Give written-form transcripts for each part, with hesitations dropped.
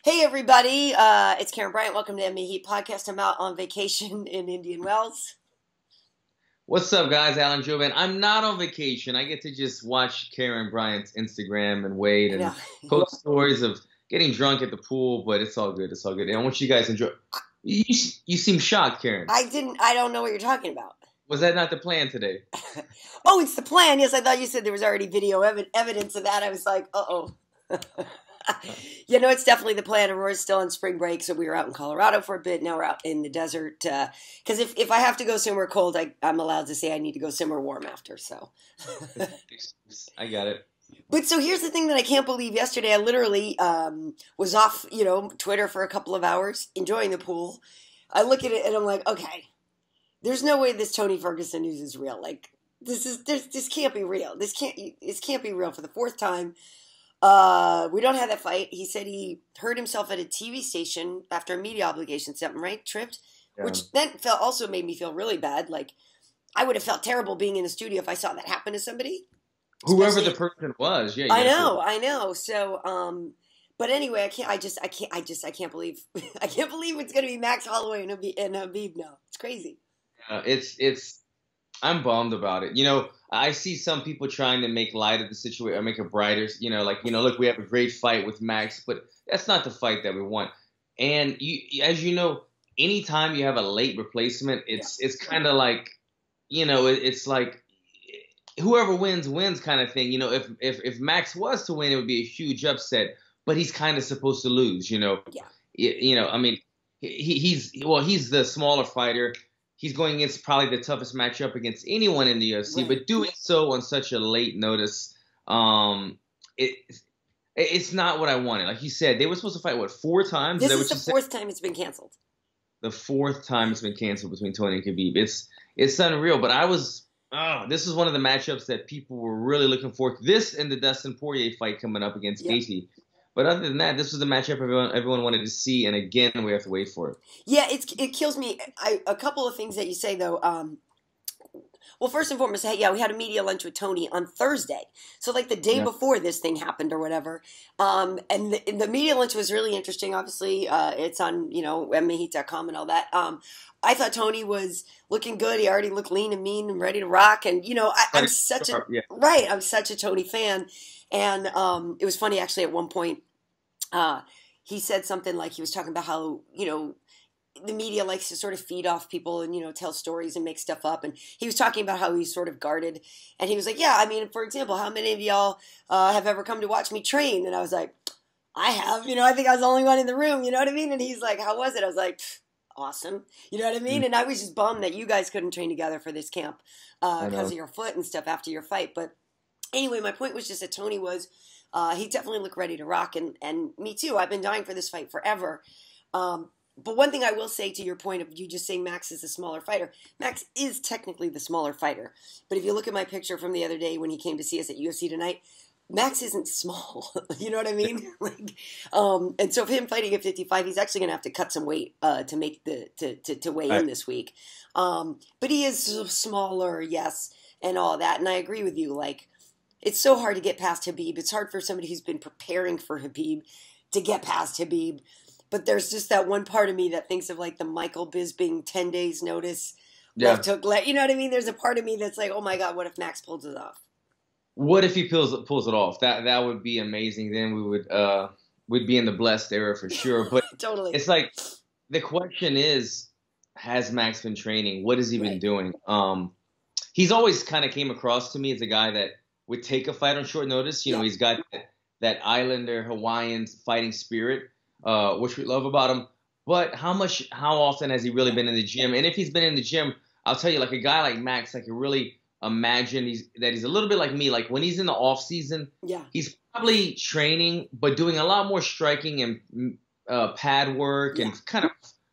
Hey everybody, it's Karyn Bryant. Welcome to MMA podcast. I'm out on vacation in Indian Wells. What's up, guys? Alan Jouban. I'm not on vacation. I get to just watch Karyn Bryant's Instagram and wait and post stories of getting drunk at the pool, but it's all good. It's all good. And I want you guys to enjoy. You seem shocked, Karyn. I don't know what you're talking about. Was that not the plan today? Oh, it's the plan. Yes, I thought you said there was already video evidence of that. I was like, uh-oh. You know, it's definitely the plan. Aurora's still on spring break, so we were out in Colorado for a bit. Now we're out in the desert. Because if I have to go somewhere cold, I'm allowed to say I need to go somewhere warm after. So I got it. But so here's the thing that I can't believe. Yesterday, I literally was off, Twitter for a couple of hours, enjoying the pool. I look at it and I'm like, okay, there's no way this Tony Ferguson news is real. Like this can't be real. This can't be real for the fourth time. We don't have that fight. He said he hurt himself at a TV station after a media obligation, something, right? Tripped, yeah. Which then also made me feel really bad. Like I would have felt terrible being in the studio if I saw that happen to somebody. Whoever the person was, yeah. I know. So, but anyway, I can't believe it's going to be Max Holloway and Khabib now. It's crazy. I'm bummed about it. I see some people trying to make light of the situation or make it brighter. Look, we have a great fight with Max, but that's not the fight that we want. And as you know, anytime you have a late replacement, it's kind of like, it's like whoever wins kind of thing. If Max was to win, it would be a huge upset, but he's kind of supposed to lose. Yeah. I mean, he's the smaller fighter. He's going against probably the toughest matchup against anyone in the UFC, right. But doing so on such a late notice, it's not what I wanted. Like you said, they were supposed to fight, 4 times? This is the fourth time it's been canceled. The 4th time it's been canceled between Tony and Khabib. It's unreal, but this is one of the matchups that people were really looking for. This and the Dustin Poirier fight coming up against H.E.A.T. But other than that, this was the matchup everyone wanted to see, and again, we have to wait for it. Yeah, it kills me. A couple of things that you say, though. Well, first and foremost, we had a media lunch with Tony on Thursday. So, like, the day before this thing happened or whatever. And the media lunch was really interesting. Obviously, it's on, MMA.com and all that. I thought Tony was looking good. He already looked lean and mean and ready to rock. And, I'm such a Tony fan. And it was funny, actually, at one point, he said something like he was talking about how, the media likes to sort of feed off people and, tell stories and make stuff up. And he was talking about how he's sort of guarded. And he was like, yeah, I mean, for example, how many of y'all have ever come to watch me train? And I was like, I have. I think I was the only one in the room. You know what I mean? And he's like, how was it? I was like, awesome. You know what I mean? And I was just bummed that you guys couldn't train together for this camp because of your foot and stuff after your fight. But anyway, my point was just that Tony was, he definitely looked ready to rock, and me too. I've been dying for this fight forever. But one thing I will say to your point of you just saying Max is a smaller fighter, Max is technically the smaller fighter. But if you look at my picture from the other day when he came to see us at UFC tonight, Max isn't small. You know what I mean? And so if him fighting at 55, he's actually going to have to cut some weight to make to weigh in this week. But he is smaller, yes, and all that. And I agree with you. Like, it's so hard to get past Khabib. It's hard for somebody who's been preparing for Khabib to get past Khabib. But there's just that one part of me that thinks of like the Michael Bisping 10 days notice. You know what I mean? There's a part of me that's like, oh my God, what if Max pulls it off? What if he pulls it off? That would be amazing. Then we'd be in the blessed era for sure. But totally. It's like the question is, has Max been training? What has he been doing? He's always kind of came across to me as a guy that would take a fight on short notice. He's got that Islander Hawaiian fighting spirit. Which we love about him, but how often has he really been in the gym? And if he's been in the gym, I'll tell you, like a guy like Max, I can really imagine he's a little bit like me. Like when he's in the off season, he's probably training, but doing a lot more striking and pad work and kind of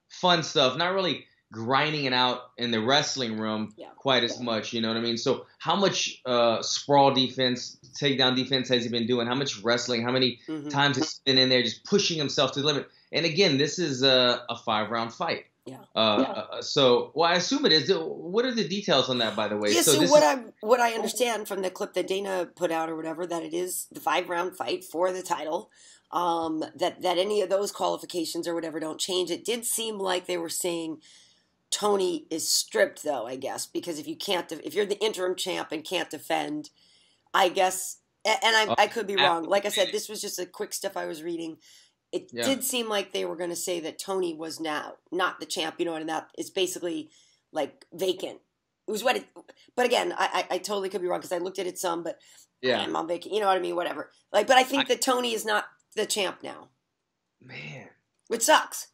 fun stuff, not really grinding it out in the wrestling room quite as much, you know what I mean? So how much sprawl defense, takedown defense has he been doing? How much wrestling? How many times has he been in there just pushing himself to the limit? And again, this is a 5-round fight. So, well, I assume it is. What are the details on that, by the way? Yeah, so what I understand from the clip that Dana put out or whatever, that it is the 5-round fight for the title. That any of those qualifications or whatever don't change. It did seem like they were saying Tony is stripped, though, I guess, because if you're the interim champ and can't defend, I guess, and I could be wrong. Like I said, this was just a quick stuff I was reading. It did seem like they were going to say that Tony was now not the champ, and that is basically like vacant. It was but again, I totally could be wrong because I looked at it some, but I'm on vacant. You know what I mean? Whatever. But I think that Tony is not the champ now. Man. Which sucks.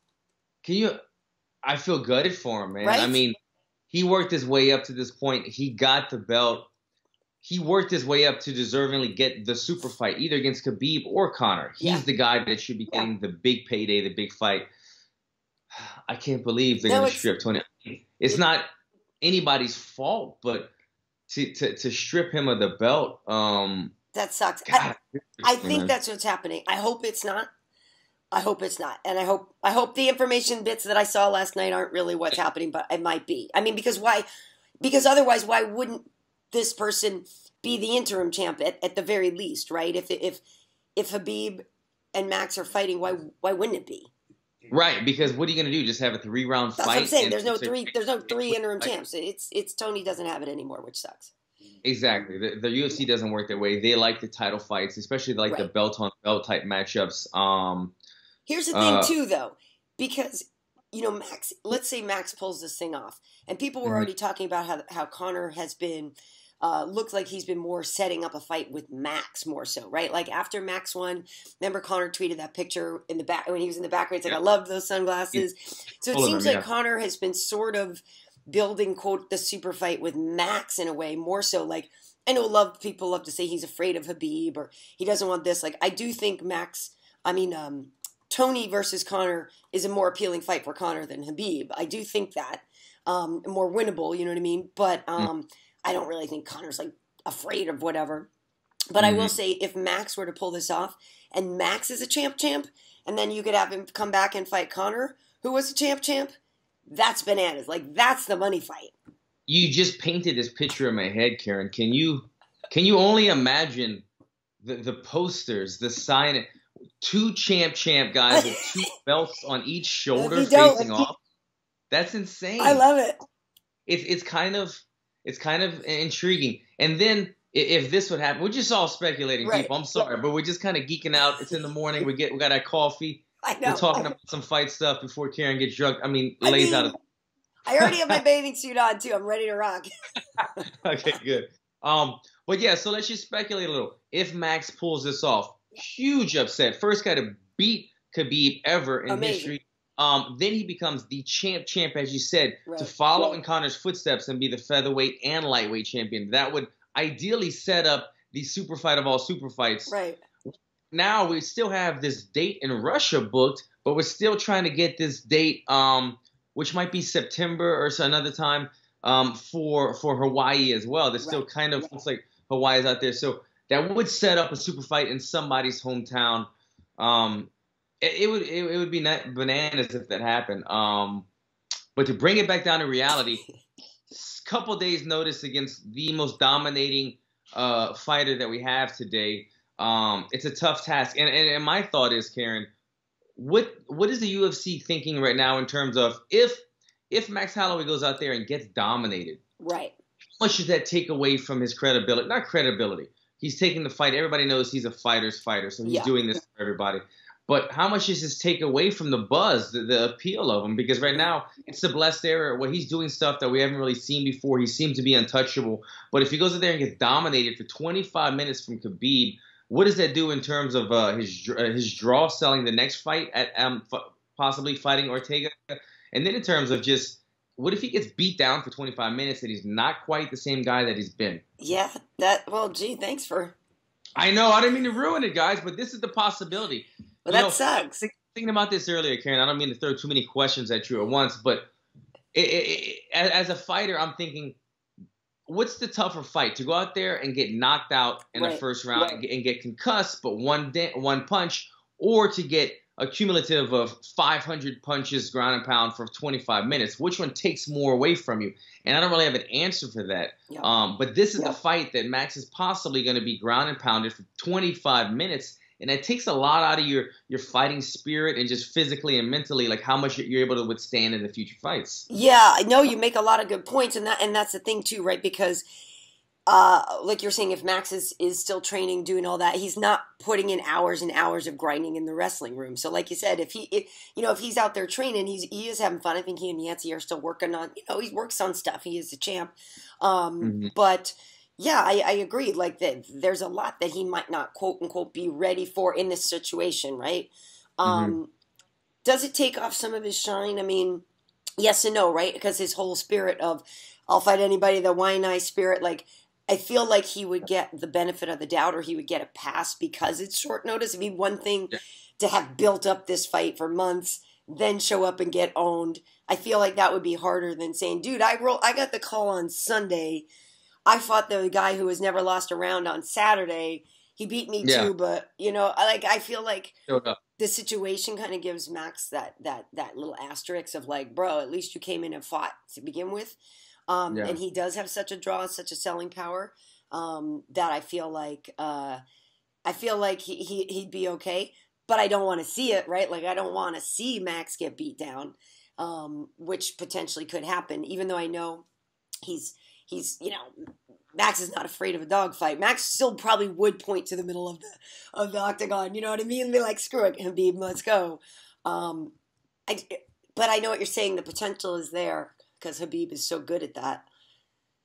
I feel gutted for him, man. Right? I mean, he worked his way up to this point. He got the belt. He worked his way up to deservingly get the super fight, either against Khabib or Conor. He's the guy that should be getting the big payday, the big fight. I can't believe they're going to strip Tony. It's not anybody's fault, but to strip him of the belt, that sucks. God, I think that's what's happening. I hope it's not. And I hope the information bits that I saw last night aren't really what's happening, but it might be. I mean, because why? Because otherwise, why wouldn't this person be the interim champ at the very least, right? If Khabib and Max are fighting, why wouldn't it be? Right, because what are you going to do? Just have a 3-round fight? That's what I'm saying. There's no three interim champs. It's Tony doesn't have it anymore, which sucks. Exactly. The UFC doesn't work that way. They like the title fights, especially the belt on belt type matchups. Here's the thing too, though, because Max. Let's say Max pulls this thing off, and people were already talking about how Conor has been. Looks like he's been more setting up a fight with Max more so, right? Like after Max won, remember Conor tweeted that picture in the back when he was in the back. It's like, I love those sunglasses. So it seems like Conor has been sort of building, quote, the super fight with Max in a way more so. Like I know people love to say he's afraid of Khabib or he doesn't want this. Like I do think Tony versus Conor is a more appealing fight for Conor than Khabib. I do think that more winnable. You know what I mean? But I don't really think Conor's like afraid of whatever. But I will say, if Max were to pull this off, and Max is a champ, and then you could have him come back and fight Conor, who was a champ, that's bananas. Like that's the money fight. You just painted this picture in my head, Karyn. Can you only imagine the posters, the sign, 2 champ guys with 2 belts on each shoulder facing off? That's insane. I love it. It's kind of intriguing. And then if this would happen, we're just all speculating, people. I'm sorry, but we're just kind of geeking out. It's in the morning. We got our coffee. I know. We're talking about some fight stuff before Karyn gets drunk. Lays out. I already have my bathing suit on too. I'm ready to rock. Okay, good. But yeah, so let's just speculate a little. If Max pulls this off, huge upset. First guy to beat Khabib ever in history. Then he becomes the champ, as you said, to follow in Conor's footsteps and be the featherweight and lightweight champion. That would ideally set up the super fight of all super fights. Right. Now we still have this date in Russia booked, but we're still trying to get this date, which might be September or so another time, for Hawaii as well. There's still kind of looks like Hawaii's out there, so that would set up a super fight in somebody's hometown. It would be bananas if that happened. But to bring it back down to reality, couple days notice against the most dominating fighter that we have today. It's a tough task. And my thought is, Karyn, what is the UFC thinking right now in terms of if Max Holloway goes out there and gets dominated? Right. How much does that take away from his credibility? Not credibility. He's taking the fight. Everybody knows he's a fighter's fighter, so he's doing this for everybody. But how much does this take away from the buzz, the appeal of him? Because right now, it's the blessed era where he's doing stuff that we haven't really seen before. He seems to be untouchable. But if he goes out there and gets dominated for 25 minutes from Khabib, what does that do in terms of his draw selling the next fight at possibly fighting Ortega? And then in terms of just what if he gets beat down for 25 minutes and he's not quite the same guy that he's been? Yeah, thanks for... I know, I didn't mean to ruin it, guys, but this is the possibility. Well, that sucks. Thinking about this earlier, Karyn, I don't mean to throw too many questions at you at once, but as a fighter, I'm thinking, what's the tougher fight? To go out there and get knocked out in the first round and get concussed, but one punch, or to get a cumulative of 500 punches ground and pound for 25 minutes. Which one takes more away from you? And I don't really have an answer for that. Yeah. But this is the fight that Max is possibly going to be ground and pounded for 25 minutes. And that takes a lot out of your fighting spirit and just physically and mentally, like how much you're able to withstand in the future fights. Yeah, I know you make a lot of good points, and that's the thing too, right? Because like you're saying, if Max is still training, doing all that, he's not putting in hours and hours of grinding in the wrestling room. So like you said, if he's out there training, he is having fun. I think he and Yancey are still working on, he works on stuff. He is the champ. But yeah, I agree. Like that, there's a lot that he might not quote unquote be ready for in this situation, right? Does it take off some of his shine? I mean, yes and no, right? Because his whole spirit of I'll fight anybody, the wine eye spirit, like I feel like he would get the benefit of the doubt, or he would get a pass because it's short notice. It'd be one thing to have built up this fight for months, then show up and get owned. I feel like that would be harder than saying, dude, I got the call on Sunday. I fought the guy who has never lost a round on Saturday. He beat me too, but I feel like the situation kind of gives Max that little asterisk of like, bro, at least you came in and fought to begin with. And he does have such a draw, such a selling power, that I feel like he'd be okay, but I don't want to see it, right? Like I don't want to see Max get beat down, which potentially could happen, even though I know he's Max is not afraid of a dogfight. Max still probably would point to the middle of the octagon, you know what I mean? And be like, screw it, Khabib, let's go. But I know what you're saying. The potential is there, because Khabib is so good at that.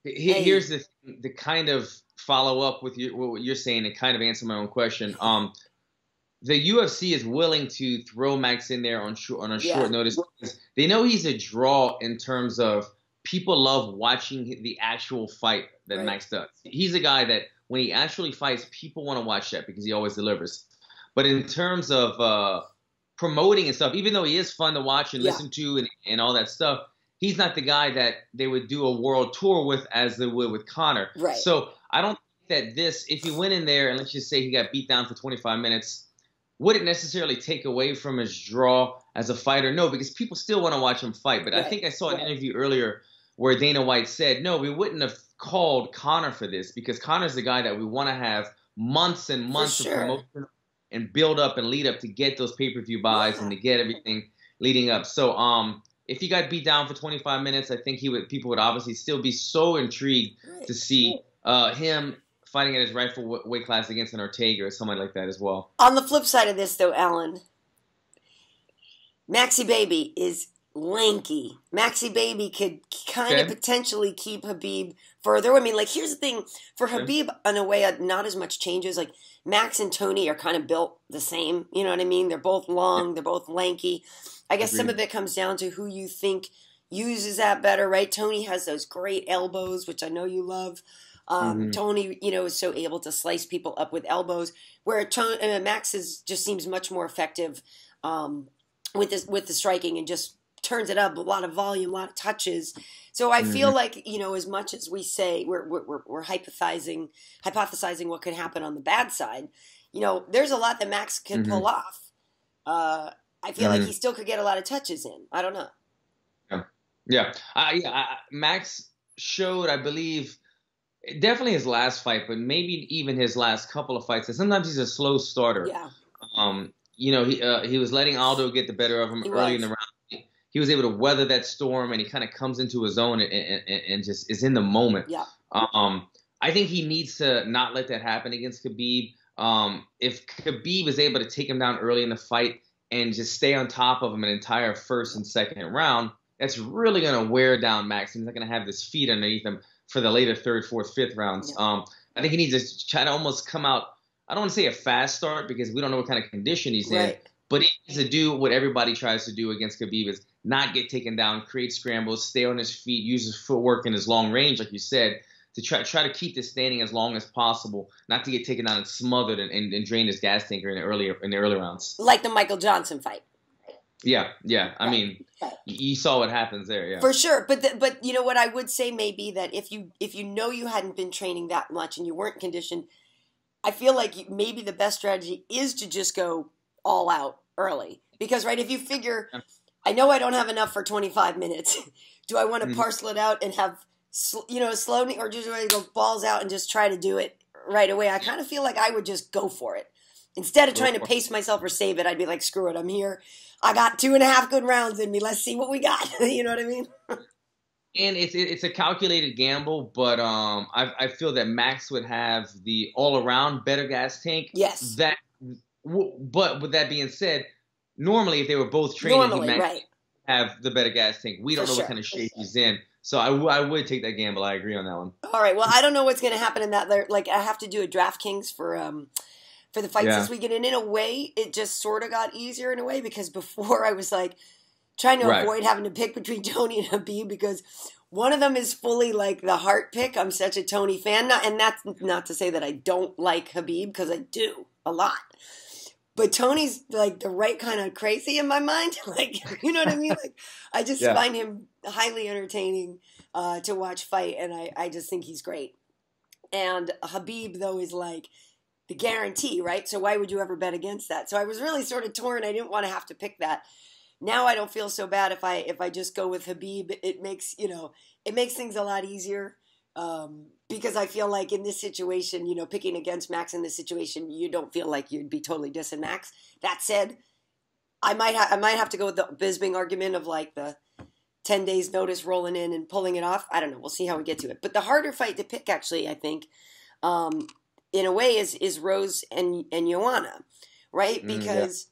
Here's the kind of follow up with what you're saying and kind of answer my own question. The UFC is willing to throw Max in there on a short notice because they know he's a draw in terms of people love watching the actual fight that Max does. He's a guy that when he actually fights, people want to watch that because he always delivers. But in terms of promoting and stuff, even though he is fun to watch and listen to and all that stuff, he's not the guy that they would do a world tour with as they would with Conor. Right. So I don't think that if he went in there and let's just say he got beat down for 25 minutes, would it necessarily take away from his draw as a fighter? No, because people still want to watch him fight. But I think I saw an interview earlier where Dana White said, no, we wouldn't have called Conor for this because Conor's the guy that we want to have months and months of promotion and build up and lead up to get those pay-per-view buys and to get everything leading up. So if he got beat down for 25 minutes, I think people would obviously still be so intrigued to see him fighting at his rightful weight class against an Ortega or somebody like that as well. On the flip side of this, though, Alan, Maxi Baby is lanky. Maxi Baby could kind of potentially keep Khabib further. I mean, like, here's the thing. For Khabib, in a way, not as much changes. Like, Max and Tony are kind of built the same. You know what I mean? They're both long. They're both lanky. I guess some of it comes down to who you think uses that better, right? Tony has those great elbows, which I know you love. Tony, is so able to slice people up with elbows, where Max just seems much more effective with the striking and just turns it up, a lot of volume, a lot of touches. So I feel like, as much as we say we're hypothesizing what could happen on the bad side, there's a lot that Max can pull off. I feel like he still could get a lot of touches in. I don't know. Yeah. Max showed, I believe, definitely his last fight, but maybe even his last couple of fights, that sometimes he's a slow starter. Yeah. He was letting Aldo get the better of him early in the round. He was able to weather that storm, and he kind of comes into his own and just is in the moment. Yeah. I think he needs to not let that happen against Khabib. If Khabib is able to take him down early in the fight and just stay on top of him an entire first and second round, that's really going to wear down Max. He's not going to have his feet underneath him for the later third, fourth, fifth rounds. Yeah. I think he needs to try to almost come out, I don't want to say a fast start because we don't know what kind of condition he's in, but he needs to do what everybody tries to do against Khabib is not get taken down, create scrambles, stay on his feet, use his footwork and his long range, like you said, to try to keep this standing as long as possible, not to get taken down and smothered and drain his gas tanker in the early rounds. Like the Michael Johnson fight. Yeah. I mean, you saw what happens there. Yeah, for sure. But what I would say may be that if you know you hadn't been training that much and you weren't conditioned, I feel like maybe the best strategy is to just go all out early. Because, right, if you figure, I know I don't have enough for 25 minutes. Do I want to parcel it out and have, slow, or just ready to go balls out and just try to do it right away? I kind of feel like I would just go for it. Instead of trying to pace myself or save it, I'd be like, screw it, I'm here. I got 2.5 good rounds in me. Let's see what we got. You know what I mean? And it's a calculated gamble, but I feel that Max would have the all-around better gas tank. Yes. But with that being said, normally if they were both training, he might have the better gas tank. We don't know what kind of shape he's in. So I would take that gamble. I agree on that one. All right. Well, I don't know what's going to happen in that. Like, I have to do a DraftKings for the fights this weekend. And in a way, it just sort of got easier in a way, because before I was like trying to avoid having to pick between Tony and Khabib, because one of them is fully like the heart pick. I'm such a Tony fan. And that's not to say that I don't like Khabib, because I do a lot. But Tony's like the right kind of crazy in my mind. Like, you know what I mean? Like, I just find him highly entertaining to watch fight. And I just think he's great. And Khabib, though, is like the guarantee, right? So why would you ever bet against that? So I was really sort of torn. I didn't want to have to pick that. Now I don't feel so bad if I just go with Khabib. It makes things a lot easier, because I feel like in this situation, picking against Max in this situation, you don't feel like you'd be totally dissing Max. That said, I might have to go with the Bisping argument of like the 10 days notice rolling in and pulling it off. I don't know. We'll see how we get to it. But the harder fight to pick, actually, I think, in a way, is Rose and Joanna, right? Because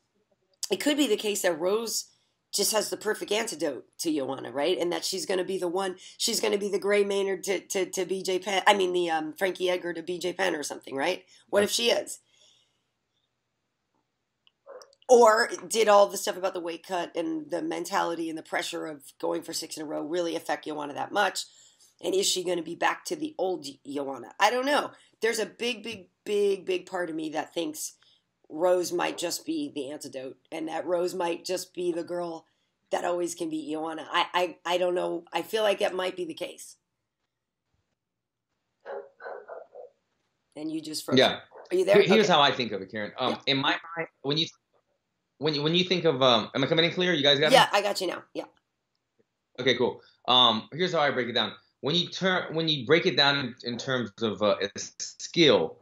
it could be the case that Rose just has the perfect antidote to Joanna, right? And that she's going to be the one. She's going to be the Gray Maynard to BJ Penn. I mean, the Frankie Edgar to BJ Penn or something, right? What if she is? Or did all the stuff about the weight cut and the mentality and the pressure of going for 6 in a row really affect Joanna that much? And is she going to be back to the old Joanna? I don't know. There's a big part of me that thinks Rose might just be the antidote, and that Rose might just be the girl that always can beat Joanna. I don't know. I feel like that might be the case. And you just froze. Yeah. Are you there? Here's how I think of it, Karyn. In my mind, when you think of am I coming in clear? You guys got me? Yeah, I got you now. Yeah. Okay, cool. Here's how I break it down. When you break it down in terms of skill,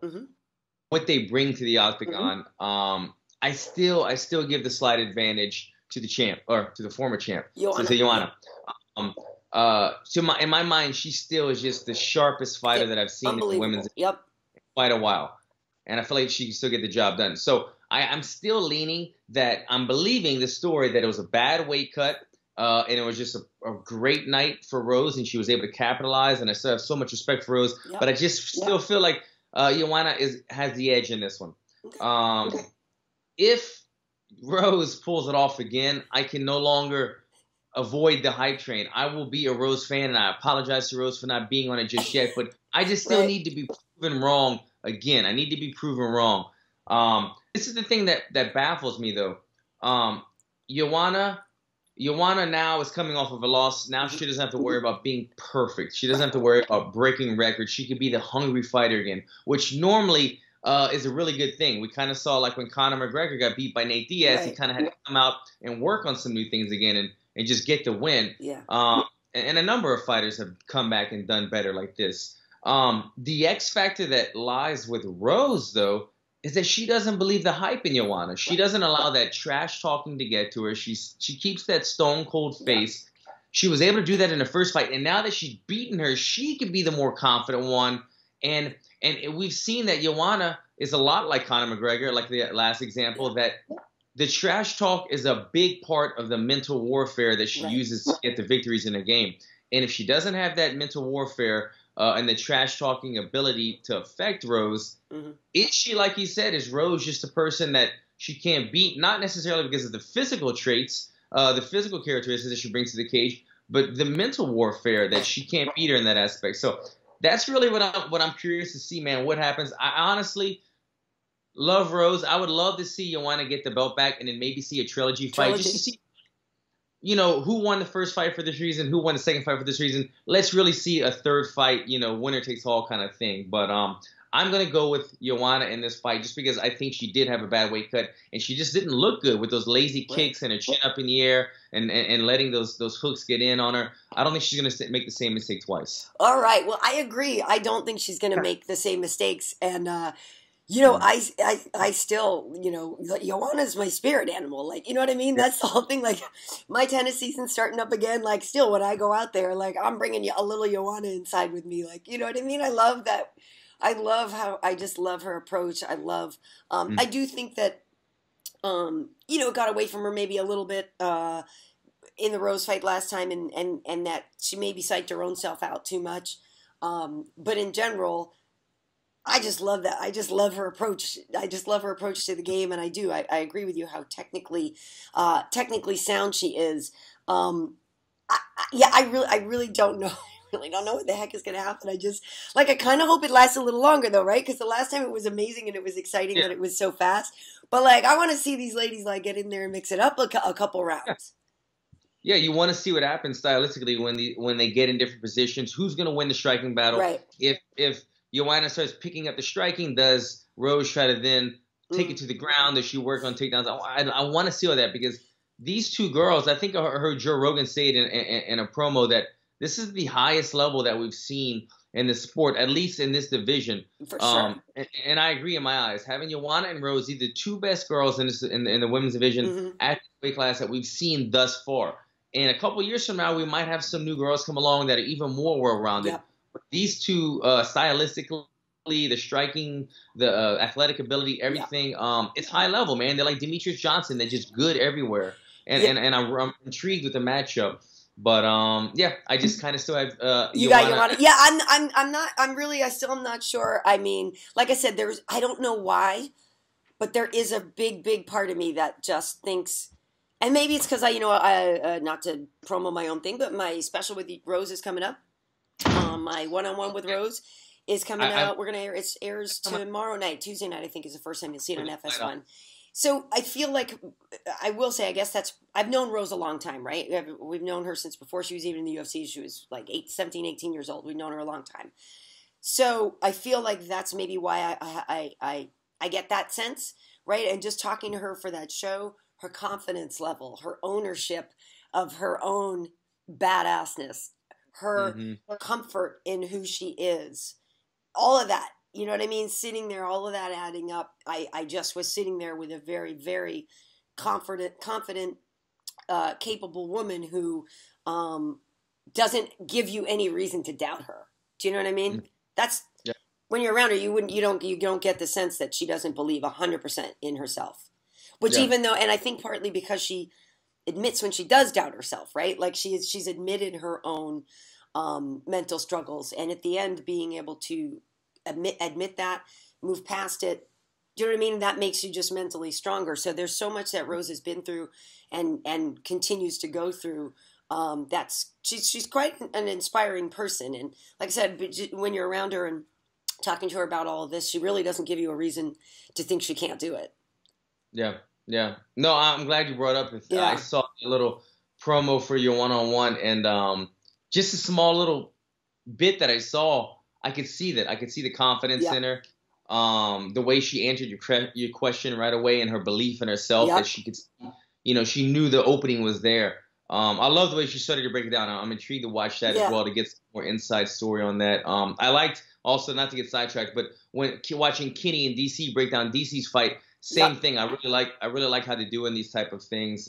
what they bring to the octagon, I still give the slight advantage to the champ, or to the former champ, to Joanna. In my mind, she still is just the sharpest fighter that I've seen in women's in quite a while, and I feel like she can still get the job done. So I'm still leaning that I'm believing the story that it was a bad weight cut. And it was just a great night for Rose, and she was able to capitalize. And I still have so much respect for Rose, but I just still feel like Joanna has the edge in this one. If Rose pulls it off again, I can no longer avoid the hype train. I will be a Rose fan, and I apologize to Rose for not being on it just yet. But I just still need to be proven wrong again. I need to be proven wrong. This is the thing that baffles me, though. Joanna now is coming off of a loss. Now she doesn't have to worry about being perfect. She doesn't have to worry about breaking records. She could be the hungry fighter again, which normally is a really good thing. We kind of saw, like, when Conor McGregor got beat by Nate Diaz, he kind of had to come out and work on some new things again and just get the win. And a number of fighters have come back and done better like this. The X factor that lies with Rose, though, is that she doesn't believe the hype in Joanna. She doesn't allow that trash talking to get to her. She keeps that stone cold face. She was able to do that in the first fight, and now that she's beaten her, she can be the more confident one. And we've seen that Joanna is a lot like Conor McGregor, like the last example, that the trash talk is a big part of the mental warfare that she uses to get the victories in a game. And if she doesn't have that mental warfare and the trash talking ability to affect Rose, is she, like you said, is Rose just a person that she can't beat, not necessarily because of the physical traits, the physical characteristics that she brings to the cage, but the mental warfare that she can't beat her in that aspect. So that's really what I'm curious to see, man. What happens? I honestly love Rose. I would love to see Joanna get the belt back and then maybe see a trilogy fight just to see, who won the first fight for this reason, who won the second fight for this reason. Let's really see a third fight, winner takes all kind of thing. But I'm going to go with Joanna in this fight just because I think she did have a bad weight cut, and she just didn't look good with those lazy kicks and her chin up in the air and letting those hooks get in on her. I don't think she's going to make the same mistake twice. All right. Well, I agree. I don't think she's going to make the same mistakes. And, you know, I still, you know, Joanna's my spirit animal. Like, you know what I mean? That's the whole thing. Like, my tennis season's starting up again. Like, still, when I go out there, like, I'm bringing a little Joanna inside with me. Like, you know what I mean? I love that. I just love her approach. I love, I do think that, you know, got away from her maybe a little bit in the Rose fight last time and that she maybe psyched her own self out too much. But in general, I just love that. I just love her approach. I just love her approach to the game, and I do. I agree with you how technically sound she is. I really don't know. I really don't know what the heck is going to happen. I kind of hope it lasts a little longer, though, right? Because the last time it was amazing and it was exciting that it was so fast. But, like, I want to see these ladies, like, get in there and mix it up a couple rounds. Yeah, you want to see what happens stylistically when they get in different positions. Who's going to win the striking battle? Right. If Joanna starts picking up the striking, does Rose try to then take it to the ground? Does she work on takedowns? I want to see all that because these two girls, I think I heard Joe Rogan say it in a promo that this is the highest level that we've seen in the sport, at least in this division. For sure. And I agree in my eyes. Having Joanna and Rose, the two best girls in the women's division at the weight class that we've seen thus far. And a couple years from now, we might have some new girls come along that are even more well-rounded. Yep. But these two, stylistically, the striking, the athletic ability, everything, it's high level, man. They're like Demetrius Johnson. They're just good everywhere. And I'm intrigued with the matchup. But I just kind of still have you got Joanna. Yeah, I still am not sure. I mean, like I said, I don't know why, but there is a big part of me that just thinks, and maybe it's because I not to promo my own thing, but my special with Rose is coming up. My one-on-one with Rose is coming out. We're gonna air. It airs tomorrow night, Tuesday night. I think is the first time you'll see it on FS1. So I feel like, I will say, I guess I've known Rose a long time, right? We've known her since before she was even in the UFC. She was like 17, 18 years old. We've known her a long time. So I feel like that's maybe why I get that sense, right? And just talking to her for that show, her confidence level, her ownership of her own badassness, her comfort in who she is, all of that. You know what I mean? Sitting there, all of that adding up. I just was sitting there with a very, very confident, capable woman who doesn't give you any reason to doubt her. Do you know what I mean? That's when you're around her, you don't get the sense that she doesn't believe 100% in herself. Which even though, and I think partly because she admits when she does doubt herself, right? Like she's admitted her own mental struggles, and at the end, being able to admit that, move past it. Do you know what I mean? That makes you just mentally stronger. So there's so much that Rose has been through and continues to go through. She's quite an inspiring person. And like I said, when you're around her and talking to her about all of this, she really doesn't give you a reason to think she can't do it. Yeah. No, I'm glad you brought up. I saw a little promo for your one-on-one, and just a small little bit that I saw, I could see that. I could see the confidence in her, the way she answered your question right away, and her belief in herself that she could, she knew the opening was there. I love the way she started to break it down. I'm intrigued to watch that as well, to get some more inside story on that. I liked also, not to get sidetracked, but when watching Kenny and DC break down DC's fight, same thing. I really like how they do in these type of things.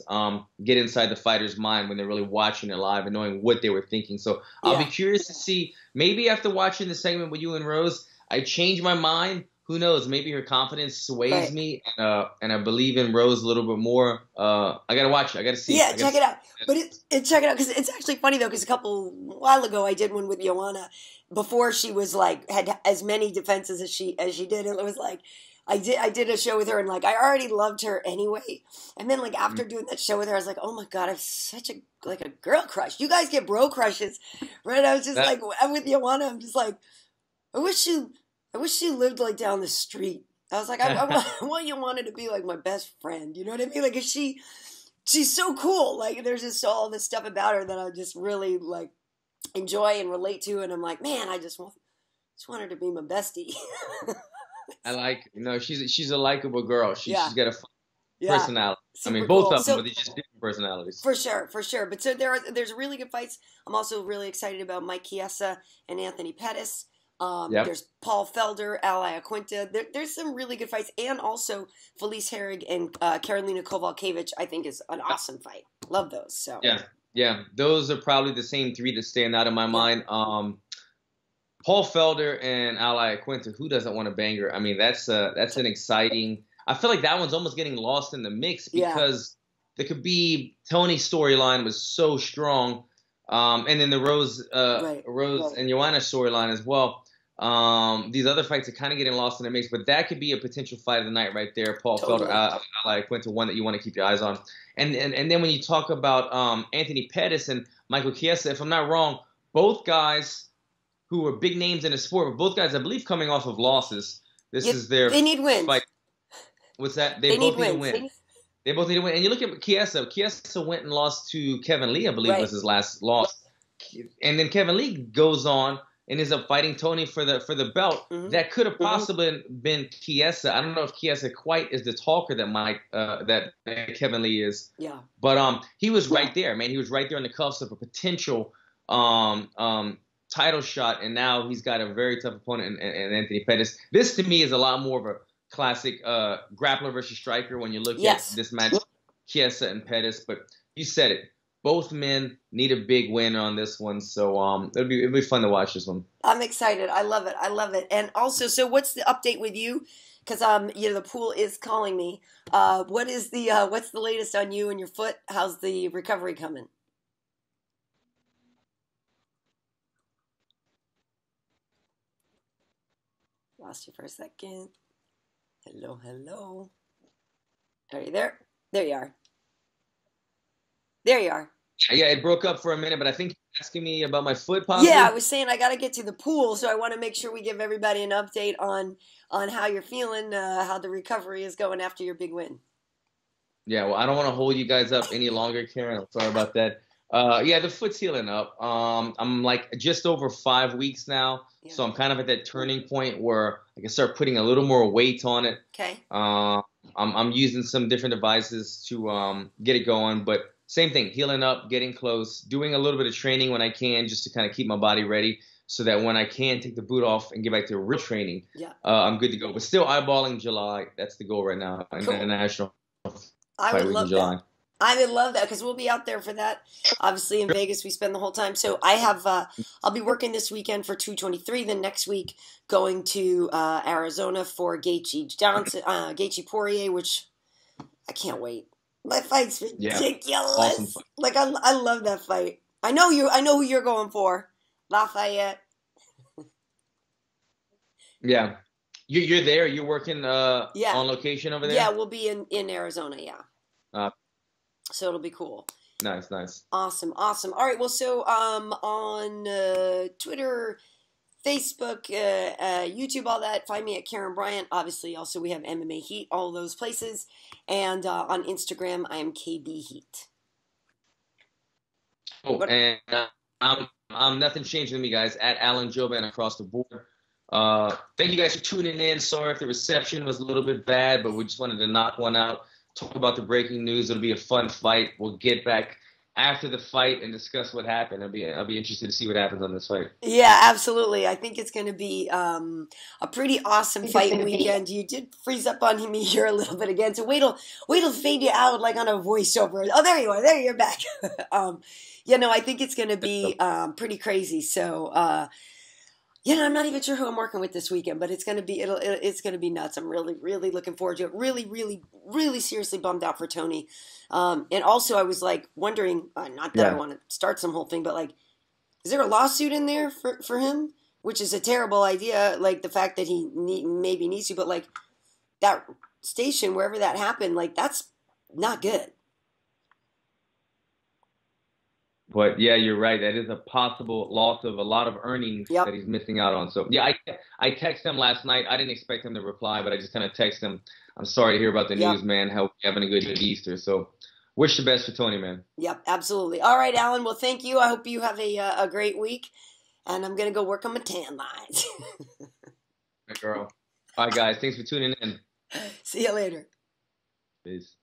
Get inside the fighter's mind when they're really watching it live and knowing what they were thinking. So I'll be curious to see. Maybe after watching the segment with you and Rose, I change my mind. Who knows? Maybe her confidence sways me, and I believe in Rose a little bit more. I gotta watch it. I gotta see. Yeah, check it out. But check it out, because it's actually funny though. Because while ago, I did one with Joanna before she was had as many defenses as she did. It was like, I did a show with her, and like I already loved her anyway. And then like after doing that show with her, I was like, oh my god, I have such a girl crush. You guys get bro crushes, right? I was just like, with Joanna, I'm just like, I wish she lived like down the street. I was like, I want Joanna to be like my best friend. You know what I mean? Like, if she's so cool. Like, there's just all this stuff about her that I just really like enjoy and relate to, and I'm like, man, I just want Just want her to be my bestie. I like, she's a likable girl. She's got a fun personality. Super I mean, both cool. of them, but they're just different personalities. For sure. But so there's really good fights. I'm also really excited about Mike Chiesa and Anthony Pettis. There's Paul Felder, Iaquinta. There's some really good fights, and also Felice, Herrig, and Karolina Kowalkiewicz. I think is an awesome fight. Love those. So yeah, those are probably the same three that stand out in my mind. Paul Felder and Iaquinta. Who doesn't want a banger? I mean, that's an exciting. I feel like that one's almost getting lost in the mix because the Khabib Tony storyline was so strong, and then the Rose and Joanna storyline as well. These other fights are kind of getting lost in the mix, but that could be a potential fight of the night right there. Paul Felder, Iaquinta, one that you want to keep your eyes on. And then when you talk about Anthony Pettis and Michael Chiesa, if I'm not wrong, both guys who were big names in the sport, but both guys, I believe, coming off of losses. This is their they need wins. Fight. What's that? They both need to win. They both need to win. And you look at Chiesa. Chiesa went and lost to Kevin Lee, I believe was his last loss. And then Kevin Lee goes on and ends up fighting Tony for the belt. That could have possibly been Chiesa. I don't know if Chiesa quite is the talker that Kevin Lee is. Yeah. But he was right there, man. He was right there on the cuffs of a potential title shot, and now he's got a very tough opponent in Anthony Pettis. This to me is a lot more of a classic grappler versus striker when you look at this match, Chiesa and Pettis. But you said it. Both men need a big win on this one, so it'll be fun to watch this one. I'm excited. I love it. And also, so what's the update with you? Because the pool is calling me. What's the latest on you and your foot? How's the recovery coming? Lost you for a second. Hello. Are you there? There you are. Yeah, it broke up for a minute, but I think you're asking me about my foot, possibly? Yeah, I was saying I got to get to the pool, so I want to make sure we give everybody an update on how you're feeling, how the recovery is going after your big win. Yeah, well, I don't want to hold you guys up any longer, Karyn. I'm sorry about that. The foot's healing up. I'm like just over 5 weeks now, so I'm kind of at that turning point where I can start putting a little more weight on it. Okay. I'm using some different devices to get it going, but same thing, healing up, getting close, doing a little bit of training when I can just to kind of keep my body ready so that when I can take the boot off and get back to real training, I'm good to go. But still eyeballing July. That's the goal right now in the national fight week in July. I would love that because we'll be out there for that. Obviously, in Vegas, we spend the whole time. So I have, I'll be working this weekend for 223. Then next week, going to Arizona for Gaethje Poirier, which I can't wait. My fight's ridiculous. Awesome fight. Like I love that fight. I know who you're going for, Lafayette. Yeah, you're there. You're working on location over there. Yeah, we'll be in Arizona. Yeah. So it'll be cool. Nice. Awesome. All right. Well, so on Twitter, Facebook, YouTube, all that, find me at Karyn Bryant. Obviously, also we have MMA Heat, all those places. And on Instagram, I am KB Heat. And I'm nothing changed with me, guys. At Alan Jouban across the board. Thank you guys for tuning in. Sorry if the reception was a little bit bad, but we just wanted to knock one out. Talk about the breaking news. It'll be a fun fight. We'll get back after the fight and discuss what happened. I'll be interested to see what happens on this fight. Yeah, absolutely. I think it's going to be a pretty awesome fight weekend. You did freeze up on me here a little bit again, so wait till fade you out like on a voiceover. Oh, there you are. There you're back. I think it's going to be pretty crazy. So. I'm not even sure who I'm working with this weekend, but it's gonna be nuts. I'm really looking forward to it. Really seriously bummed out for Tony. And also I was like wondering, not that I want to start some whole thing, but like, is there a lawsuit in there for him? Which is a terrible idea. Like the fact that he maybe needs to, but like that station wherever that happened, like that's not good. But yeah, you're right. That is a possible loss of a lot of earnings that he's missing out on. So yeah, I texted him last night. I didn't expect him to reply, but I just kind of texted him. I'm sorry to hear about the news, man. Hope you're having a good Easter. So wish the best for Tony, man. Yep, absolutely. All right, Alan. Well, thank you. I hope you have a great week. And I'm gonna go work on my tan lines. girl. All right, guys. Thanks for tuning in. See you later. Peace.